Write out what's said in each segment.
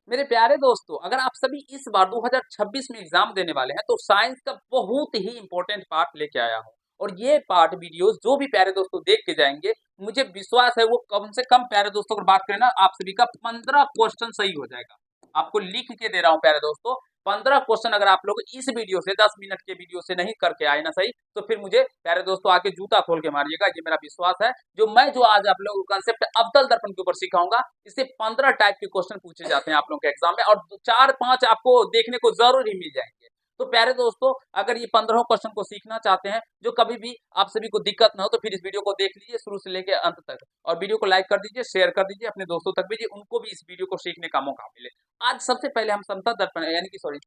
मेरे प्यारे दोस्तों, अगर आप सभी इस बार 2026 में एग्जाम देने वाले हैं तो साइंस का बहुत ही इंपॉर्टेंट पार्ट लेके आया हूँ। और ये पार्ट वीडियोस जो भी प्यारे दोस्तों देख के जाएंगे, मुझे विश्वास है वो कम से कम प्यारे दोस्तों अगर बात करें ना, आप सभी का 15 क्वेश्चन सही हो जाएगा। आपको लिख के दे रहा हूँ प्यारे दोस्तों, 15 क्वेश्चन अगर आप लोग इस वीडियो से 10 मिनट के वीडियो से नहीं करके आए ना सही, तो फिर मुझे प्यारे दोस्तों आके जूता खोल के मारिएगा, ये मेरा विश्वास है। जो आज आप लोगों को कंसेप्ट अब्दल दर्पण के ऊपर सिखाऊंगा, इससे 15 टाइप के क्वेश्चन पूछे जाते हैं आप लोगों के एग्जाम में, और 4-5 आपको देखने को जरूर ही मिल जाएंगे। तो प्यारे दोस्तों, अगर ये 15 क्वेश्चन को सीखना चाहते हैं, जो कभी भी आप सभी को दिक्कत ना हो, तो फिर इस वीडियो को देख लीजिए शुरू से लेकर अंत तक, और वीडियो को लाइक कर दीजिए, शेयर कर दीजिए, अपने दोस्तों तक भेजिए, उनको भी इस वीडियो को सीखने का मौका मिले। आज सबसे पहले हम समतल दर्पण यानी कि सॉरी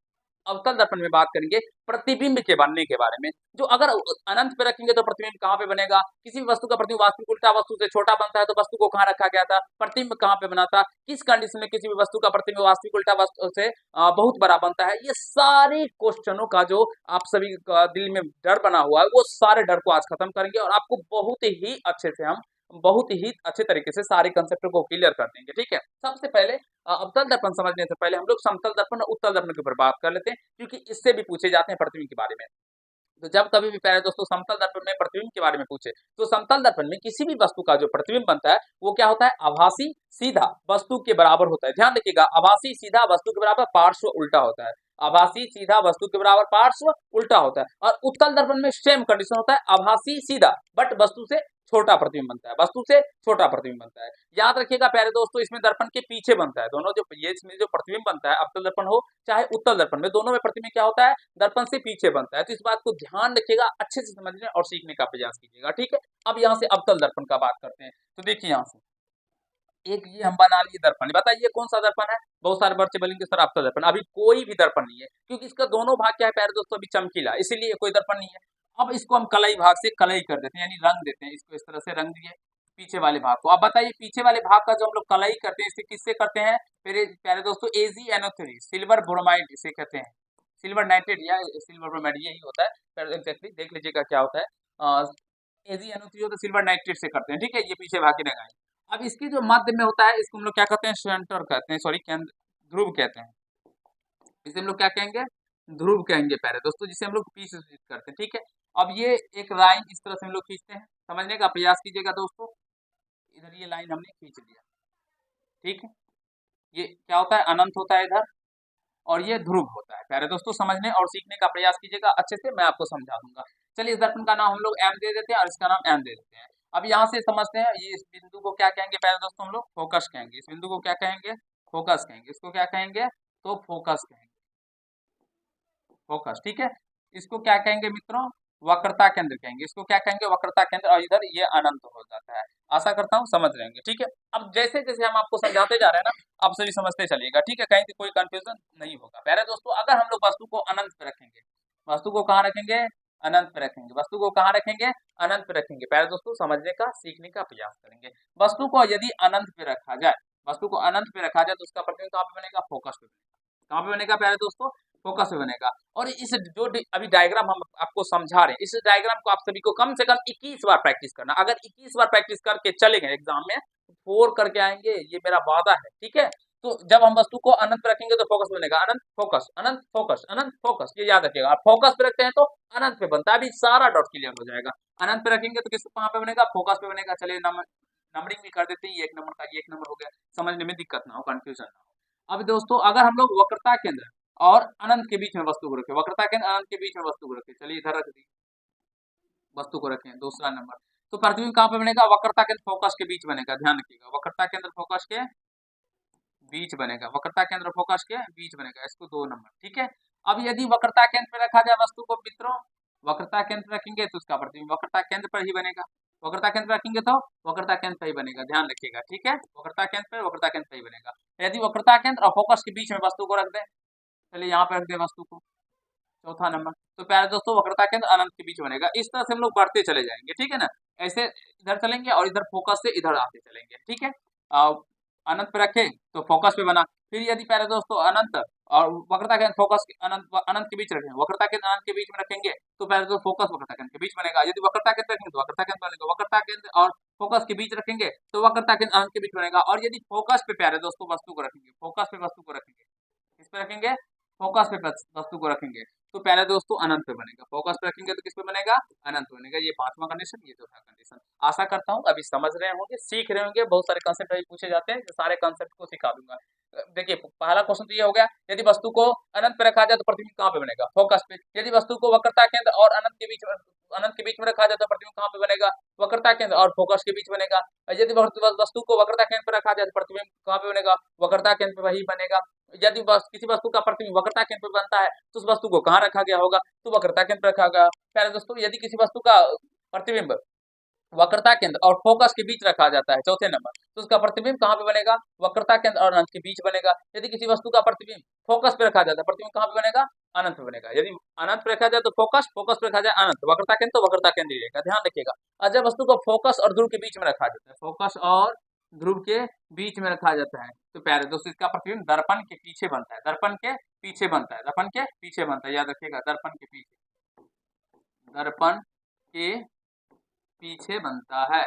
अवतल दर्पण में बात करेंगे प्रतिबिंब के बनने के बारे में। जो अगर अनंत पे रखेंगे तो प्रतिबिंब कहाँ पे बनेगा, किसी भी वस्तु का प्रतिबिंब वास्तविक उल्टा वस्तु से छोटा बनता है तो वस्तु को कहाँ रखा गया था, प्रतिबिंब कहाँ पे बना था, किस कंडीशन में किसी भी वस्तु का प्रतिबिंब वास्तविक उल्टा वस्तु से बहुत बड़ा बनता है। ये सारे क्वेश्चनों का जो आप सभी का दिल में डर बना हुआ है, वो सारे डर को आज खत्म करेंगे और आपको बहुत ही अच्छे तरीके से सारे कंसेप्ट को क्लियर कर देंगे। ठीक है, सबसे पहले अवतल दर्पण समझने से पहले हम लोग समतल दर्पण और उत्तल दर्पण के ऊपर बात कर लेते हैं, क्योंकि इससे भी पूछे जाते हैं प्रतिबिंब के बारे में। तो जब कभी भी प्यारे दोस्तों समतल दर्पण में प्रतिबिंब के बारे में पूछे, तो समतल दर्पण में किसी भी वस्तु का जो प्रतिबिंब बनता है वो क्या होता है, आभासी सीधा वस्तु के बराबर होता है। ध्यान रखिएगा, आभासी सीधा वस्तु के बराबर, पार्श्व उल्टा होता है। आभासी सीधा वस्तु के बराबर, पार्श्व उल्टा होता है। और उत्तल दर्पण में सेम कंडीशन होता है, आभासी सीधा बट वस्तु से छोटा प्रतिबिंब बनता है, वस्तु से छोटा प्रतिबिंब बनता है। याद रखिएगा प्यारे दोस्तों, इसमें दर्पण के पीछे बनता है दोनों, जो ये इसमें जो प्रतिबिंब बनता है, अवतल दर्पण हो चाहे उत्तल दर्पण में, दोनों में प्रतिबिंब क्या होता है, दर्पण से पीछे बनता है। तो इस बात को ध्यान रखिएगा, अच्छे से समझने और सीखने का प्रयास कीजिएगा। ठीक है, अब यहाँ से अवतल दर्पण का बात करते हैं। तो देखिए यहाँ से एक ये हम बना लिए दर्पण, बताइए कौन सा दर्पण है। बहुत सारे बच्चे बोलेंगे सर अवतल दर्पण, अभी कोई भी दर्पण नहीं है, क्योंकि इसका दोनों भाग क्या है प्यारे दोस्तों, अभी चमकीला, इसीलिए कोई दर्पण नहीं है। अब इसको हम कलई भाग से कलई कर देते हैं, यानी रंग देते हैं इसको, इस तरह से रंग दिए पीछे वाले भाग को। अब बताइए पीछे वाले भाग का जो हम लोग कलई करते हैं, इसे किससे करते हैं, मेरे प्यारे दोस्तों, AgNO3 सिल्वर ब्रोमाइड इसे कहते हैं, सिल्वर नाइट्रेट या सिल्वर ब्रोमाइड यही होता है एग्जैक्टली, देख लीजिएगा क्या होता है। AgNO3 होता है, सिल्वर नाइट्रेट से करते हैं। ठीक है, ये पीछे भाग के रंगाई। अब इसके जो मध्य में होता है, इसको हम लोग क्या कहते हैं, सेंटर कहते हैं, सॉरी केंद्र, ध्रुव कहते हैं। इसे हम लोग क्या कहेंगे, ध्रुव कहेंगे प्यारे दोस्तों, जिसे हम लोग पी से सूचित करते हैं। ठीक है, अब ये एक लाइन इस तरह से हम लोग खींचते हैं, समझने का प्रयास कीजिएगा दोस्तों। इधर ये लाइन हमने खींच लिया। ठीक है, ये क्या होता है, अनंत होता है इधर, और ये ध्रुव होता है। प्यारे दोस्तों समझने और सीखने का प्रयास कीजिएगा अच्छे से, मैं आपको समझा दूंगा। चलिए, इस दर्पण का नाम हम लोग एम दे देते हैं और इसका नाम एम दे देते हैं। अब यहाँ से समझते हैं, ये इस बिंदु को क्या कहेंगे प्यारे दोस्तों, हम लोग फोकस कहेंगे। इस बिंदु को क्या कहेंगे, फोकस कहेंगे। इसको क्या कहेंगे, तो फोकस कहेंगे, फोकस। ठीक है, इसको क्या कहेंगे मित्रों, वक्रता केंद्र कहेंगे। इसको क्या कहेंगे, वक्रता केंद्र, और इधर ये अनंत हो जाता है। आशा करता हूँ समझ रहेंगे। ठीक है, अब जैसे जैसे हम आपको समझाते जा रहे हैं ना, आप सभी समझते चलिएगा। ठीक है, कहीं से कोई कंफ्यूजन नहीं होगा। प्यारे दोस्तों, अगर हम लोग वस्तु को अनंत पे रखेंगे, वस्तु को कहाँ रखेंगे, अनंत पे रखेंगे, वस्तु को कहाँ रखेंगे, अनंत पे रखेंगे। प्यारे दोस्तों समझने का सीखने का प्रयास करेंगे। वस्तु को यदि अनंत पे रखा जाए, वस्तु को अनंत पे रखा जाए तो उसका प्रतिबिंब कहाँ पे बनेगा, फोकस पे बनेगा। कहाँ पे बनेगा प्यारे दोस्तों, फोकस पे बनेगा। और इस जो अभी डायग्राम हम आपको समझा रहे हैं, इस डायग्राम को आप सभी को कम से कम 21 बार प्रैक्टिस करना। अगर 21 बार प्रैक्टिस करके चले गए एग्जाम में, 4 करके आएंगे, ये मेरा वादा है। ठीक है, तो जब हम वस्तु को अनंत पे रखेंगे तो फोकस बनेगा, अनंत फोकस, अनंत फोकस, अनंत फोकस, ये याद रखिएगा। आप फोकस पे रखते हैं तो अनंत पे बनता है, अभी सारा डॉट क्लियर हो जाएगा। अनंत पे रखेंगे तो किस कहाँ पे बनेगा, फोकस पे बनेगा। चलिए नंबरिंग भी कर देते हैं, ये 1 नंबर का, ये 1 नंबर हो गया, समझने में दिक्कत ना हो, कंफ्यूजन ना हो। अब दोस्तों, अगर हम लोग वक्रता केंद्र और अनंत के बीच में वस्तु को रखें, वक्रता केंद्र अनंत के बीच में वस्तु को रखें, चलिए इधर रख दी, वस्तु को रखें दूसरा नंबर, तो प्रतिबिंब कहाँ पे बनेगा, वक्रता केंद्र फोकस के बीच बनेगा। ध्यान रखिएगा, वक्रता केंद्र फोकस के बीच बनेगा, वक्रता केंद्र फोकस के बीच बनेगा, इसको 2 नंबर। ठीक है, अब यदि वक्रता केंद्र पे रखा जाए वस्तु को मित्रों, वक्रता केंद्र रखेंगे तो उसका प्रतिबिंब वक्रता केंद्र पर ही बनेगा। वक्रता केंद्र रखेंगे तो वक्रता केंद्र पर ही बनेगा, ध्यान रखिएगा। ठीक है, वक्रता केंद्र पर वक्रता केंद्र पर ही बनेगा। यदि वक्रता केंद्र और फोकस के बीच में वस्तु को रख दें, चलिए यहाँ पे रख दें वस्तु को, चौथा नंबर, तो प्यारे दोस्तों वक्रता केंद्र अनंत के बीच बनेगा। इस तरह से हम लोग बढ़ते चले जाएंगे। ठीक है ना, ऐसे इधर चलेंगे और इधर फोकस से इधर आते चलेंगे। ठीक है, अनंत पे रखे तो फोकस पे बना। फिर यदि प्यारे दोस्तों अनंत और वक्रता केंद्र फोकस के अनंत अनंत के बीच रखेंगे, वक्रता केंद्र अनंत के बीच में रखेंगे तो प्यारे दोस्तों फोकस वक्रता केंद्र के बीच बनेगा। यदि वक्रता केंद्र रखेंगे तो वक्रता केंद्र बनेगा, वक्रता केंद्र और फोकस के बीच रखेंगे तो वक्रता केंद्र अनंत के बीच बनेगा। और यदि फोकस पे प्यारे दोस्तों वस्तु को रखेंगे, फोकस पे वस्तु को रखेंगे रखेंगे, फोकस पे वस्तु को रखेंगे तो प्यारे दोस्तों अनंत पे बनेगा। फोकस पे रखेंगे तो किस पे बनेगा, अनंत पे बनेगा। ये पांचवा कंडीशन, ये चौथा कंडीशन। आशा करता हूँ अभी समझ रहे होंगे, सीख रहे होंगे। बहुत सारे कंसेप्ट अभी पूछे जाते हैं, सारे कंसेप्ट को सिखा दूंगा। देखिए पहला क्वेश्चन तो ये हो गया, यदि वस्तु को अनंत पे रखा जाए तो प्रतिबिंब कहाँ पे बनेगा, फोकस पे। यदि वस्तु को वक्रता केंद्र और अनंत के बीच में रखा जाए तो प्रतिबिंब कहाँ पे बनेगा, वक्रता केंद्र और फोकस के बीच बनेगा। और यदि वस्तु को वक्रता केंद्र पर रखा जाए तो प्रतिबिंब कहाँ पे बनेगा, वक्रता केंद्र पे वही बनेगा। यदि किसी वस्तु का प्रतिबिंब वक्रता केंद्र पर बनता है तो उस वस्तु को कहाँ रखा गया होगा, तो वक्रता केंद्र पर रखा गया। प्यारे दोस्तों यदि किसी वस्तु का प्रतिबिंब वक्रता केंद्र और फोकस के बीच रखा जाता है, चौथे नंबर, तो उसका प्रतिबिंब कहाँ पे बनेगा, वक्रता केंद्र और अनंत के बीच बनेगा। यदि किसी वस्तु का प्रतिबिंब फोकस पे रखा जाता है, प्रतिबिंब कहाँ पे बनेगा, अनंत पे बनेगा। यदि अनंत पे रखा जाए तो फोकस, फोकस पे रखा जाए अनंत, वक्रता केंद्र तो वक्रता केंद्र ही रहेगा, ध्यान रखिएगा। और जब वस्तु को फोकस और ध्रुव के बीच में रखा जाता है, फोकस और ध्रुव के बीच में रखा जाता है, तो प्यारे दोस्तों इसका प्रतिबिंब दर्पण के पीछे बनता है, दर्पण के पीछे बनता है, दर्पण के पीछे बनता है, याद रखिएगा, दर्पण के पीछे, दर्पण के पीछे बनता है,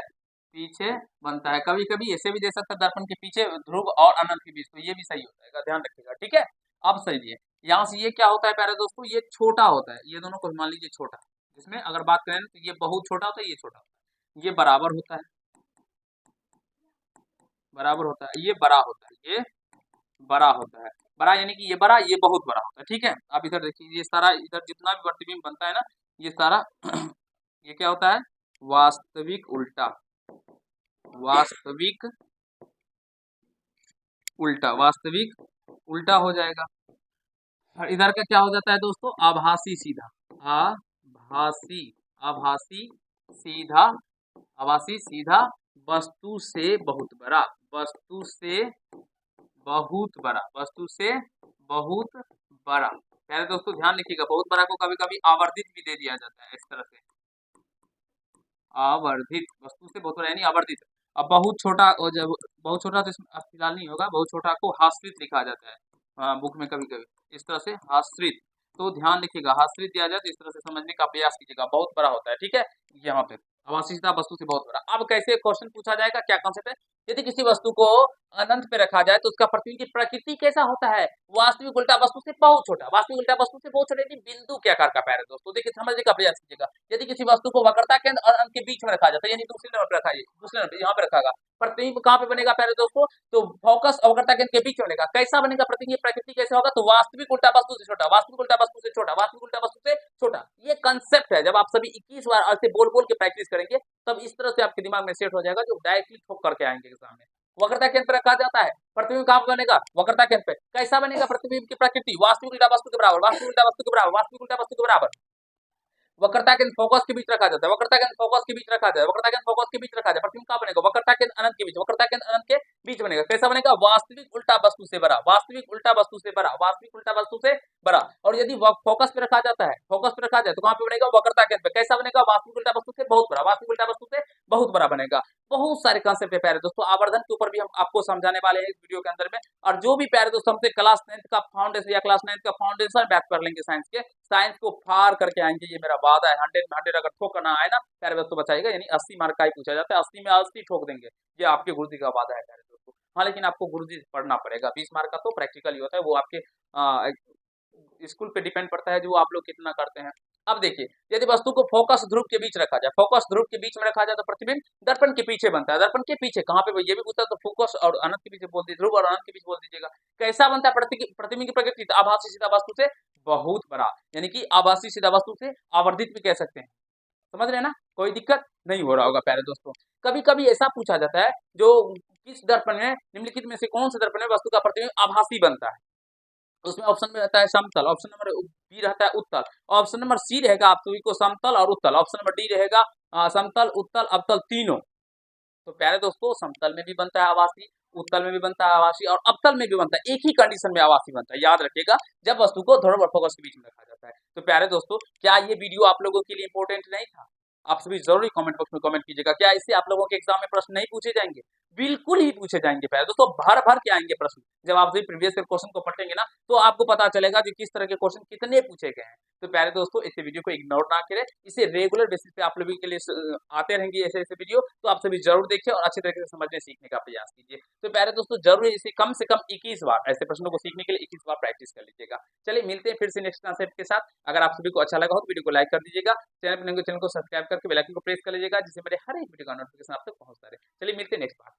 पीछे बनता है। कभी कभी ऐसे भी दे सकता है दर्पण के पीछे ध्रुव और अनंत के बीच, तो ये भी सही हो जाएगा, ध्यान रखिएगा, ठीक है। अब सही है, यहाँ से ये क्या होता है प्यारे दोस्तों, ये छोटा होता है, ये दोनों को मान लीजिए छोटा, जिसमें अगर बात करें तो ये बहुत छोटा होता है, ये छोटा होता है, ये बराबर होता है, बराबर होता है, ये बड़ा होता है, ये बड़ा होता है, बड़ा यानी कि ये बड़ा, ये बहुत बड़ा होता है, ठीक है। अब इधर देखिए, ये सारा इधर जितना भी प्रतिबिंब बनता है ना, ये सारा ये क्या होता है, वास्तविक उल्टा, वास्तविक उल्टा, वास्तविक उल्टा हो जाएगा। और इधर का क्या हो जाता है दोस्तों, आभासी सीधा, आभासी, आभासी सीधा, आभासी सीधा, वस्तु से बहुत बड़ा, वस्तु से बहुत बड़ा, वस्तु से बहुत बड़ा। प्यारे दोस्तों ध्यान रखिएगा, बहुत बड़ा को कभी कभी आवर्धित भी दे दिया जाता है, इस तरह से आवर्धित, वस्तु से बहुत बड़ा यानी आवर्धित। अब बहुत छोटा, और जब बहुत छोटा तो इसमें फिलहाल नहीं होगा, बहुत छोटा को हास्रित लिखा जाता है, हाँ, बुक में कभी कभी इस तरह से हास्रित, तो ध्यान रखिएगा, हास्रित दिया जाए तो इस तरह से समझने का प्रयास कीजिएगा, बहुत बड़ा होता है, ठीक है। यहाँ पे अवांछित वस्तु से बहुत बड़ा। अब कैसे क्वेश्चन पूछा जाएगा, क्या कॉन्सेप्ट है, यदि किसी वस्तु को अनंत पे रखा जाए तो उसका प्रतिबिंब की प्रकृति कैसा होता है, वास्तविक उल्टा वस्तु से बहुत छोटा, वास्तविक उल्टा वस्तु से बहुत छोटा, बिंदु के आकार का। प्यारे दोस्तों देखिए समझने का प्रयास कीजिएगा, यदि किसी वस्तु को वक्रता केंद्र और अनंत के बीच में रखा जाता है, यानी दूसरे नंबर पर रखा है, दूसरे नंबर यहाँ पे रखा, प्रतिबिंब कहाँ पे बनेगा प्यारे दोस्तों, तो फोकस और वक्रता केंद्र के बीच में बनेगा। कैसा बनेगा प्रतिबिंब, प्रकृति कैसे होगा, तो वास्तविक उल्टा वस्तु से छोटा, वास्तविक उल्टा वस्तु से छोटा, वास्तविक उल्टा वस्तु से छोटा। ये कंसेप्ट है, जब आप सभी 21 बार ऐसे बोल बोल के प्रैक्टिस करेंगे तब इस तरह से आपके दिमाग में सेट हो जाएगा, जो डायरेक्टली ठोक करके आएंगे एग्जाम में। वक्रता केंद्र पर रखा जाता है, प्रतिबिंब कहाँ बनेगा, वक्रता केंद्र पे। कैसा बनेगा प्रतिबिंब की प्रकृति, वास्तविक उल्टा वस्तु के बराबर, वास्तविक उल्टा वस्तु के बराबर, वास्तविक उल्टा वस्तु के बराबर। वक्रता केंद्र फोकस के बीच रखा जाता है, वक्रता केंद्र फोकस के बीच रखा जाए, वक्रता केंद्र फोकस के बीच रखा जाए, प्रतिबिंब कहाँ बनेगा, वक्रता केंद्र अनंत के बीच, वक्रता केंद्र अनंत के बीच बनेगा। कैसा बनेगा, वास्तविक उल्टा वस्तु से बड़ा, वास्तविक उल्टा वस्तु से बड़ा, वास्तविक उल्टा वस्तु से बड़ा। और यदि फोकस पे रखा जाता है, फोकस पे रखा जाए तो कहाँ पे बनेगा, वक्रता केंद्र पे। कैसा बनेगा, वास्तविक उल्टा वस्तु से बहुत बड़ा, वास्तविक उल्टा वस्तु से बहुत बड़ा बनेगा। बहुत सारे कंसेप्ट है प्यारे दोस्तों, आवर्धन के ऊपर भी हम आपको समझाने वाले हैं इस वीडियो के अंदर में। और जो भी प्यारे दोस्तों हमसे क्लास 9 का फाउंडेशन या क्लास 9 का फाउंडेशन बैच कर लेंगे साइंस के, साइंस को फार करके आएंगे, ये मेरा वादा है। 100 में 100 अगर ठोक करना आए ना प्यारे दोस्तों बचाइएगा, यानी 80 मार्क का ही पूछा जाता है, 80 में 80 ठोक देंगे, ये आपके गुरुजी का वादा है प्यारे दोस्तों। हाँ लेकिन आपको गुरुजी से पढ़ना पड़ेगा, 20 मार्क का तो प्रैक्टिकल ही होता है, वो आपके स्कूल पे डिपेंड पड़ता है जो आप लोग कितना करते हैं। अब देखिए, यदि वस्तु को फोकस ध्रुव के बीच रखा जाए, फोकस ध्रुव के बीच में रखा जाए तो प्रतिबिंब दर्पण के पीछे बनता है, दर्पण के पीछे कहाँ पे, ये भी पूछता है तो फोकस और अनंत के पीछे बोल दीजिए, ध्रुव और अनंत के बीच बोल दीजिएगा। कैसा बनता है प्रतिबिंब की प्रकृति, आभासी सीधा वस्तु से बहुत बड़ा, यानी कि आभासी सीधा वस्तु से आवर्धित भी कह सकते हैं। समझ रहे हैं ना, कोई दिक्कत नहीं हो रहा होगा प्यारे दोस्तों। कभी कभी ऐसा पूछा जाता है, जो किस दर्पण में, निम्नलिखित में से कौन से दर्पण में वस्तु का प्रतिबिंब आभासी बनता है, उसमें ऑप्शन में रहता है समतल, ऑप्शन नंबर बी रहता है उत्तल, ऑप्शन नंबर सी रहेगा आप सभी को समतल और उत्तल, ऑप्शन नंबर डी रहेगा समतल उत्तल अवतल तीनों। तो प्यारे दोस्तों समतल में भी बनता है आवासी, उत्तल में भी बनता है आवासी और अवतल में भी बनता है, एक ही कंडीशन में आवासी बनता है, याद रखिएगा, जब वस्तु को ध्रुव और फोकस के बीच में रखा जाता है। तो प्यारे दोस्तों क्या ये वीडियो आप लोगों के लिए इंपॉर्टेंट नहीं था, आप सभी जरूरी कमेंट बॉक्स में कमेंट कीजिएगा। क्या इससे आप लोगों के एग्जाम में प्रश्न नहीं पूछे जाएंगे, बिल्कुल ही पूछे जाएंगे प्यारे दोस्तों, भर भर के आएंगे प्रश्न। जब आप सभी प्रीवियस ईयर क्वेश्चन को पढ़ेंगे ना तो आपको पता चलेगा कि किस तरह के क्वेश्चन कितने पूछे गए हैं। तो प्यारे दोस्तों इस वीडियो को इग्नोर ना करें, इसे रेगुलर बेसिस पे आप लोगों के लिए आते रहेंगे ऐसे ऐसे वीडियो, तो आप सभी जरूर देखिए और अच्छे तरीके से समझने सीखने का प्रयास कीजिए। तो प्यारे दोस्तों जरूर इसे कम से कम 21 बार ऐसे प्रश्नों को सीखने के लिए 21 बार प्रैक्टिस कर लीजिएगा। चलिए मिलते हैं फिर से नेक्स्ट कॉन्सेप्ट के साथ। अगर आप सभी को अच्छा लगा हो तो वीडियो को लाइक कर दीजिएगा, चैनल को सब्सक्राइब करके बेल आइकन को प्रेस कर लीजिएगा, जिससे मेरे हर एक वीडियो का नोटिफिकेशन आप तक पहुंचता रहे। चलिए मिलते हैं नेक्स्ट बार।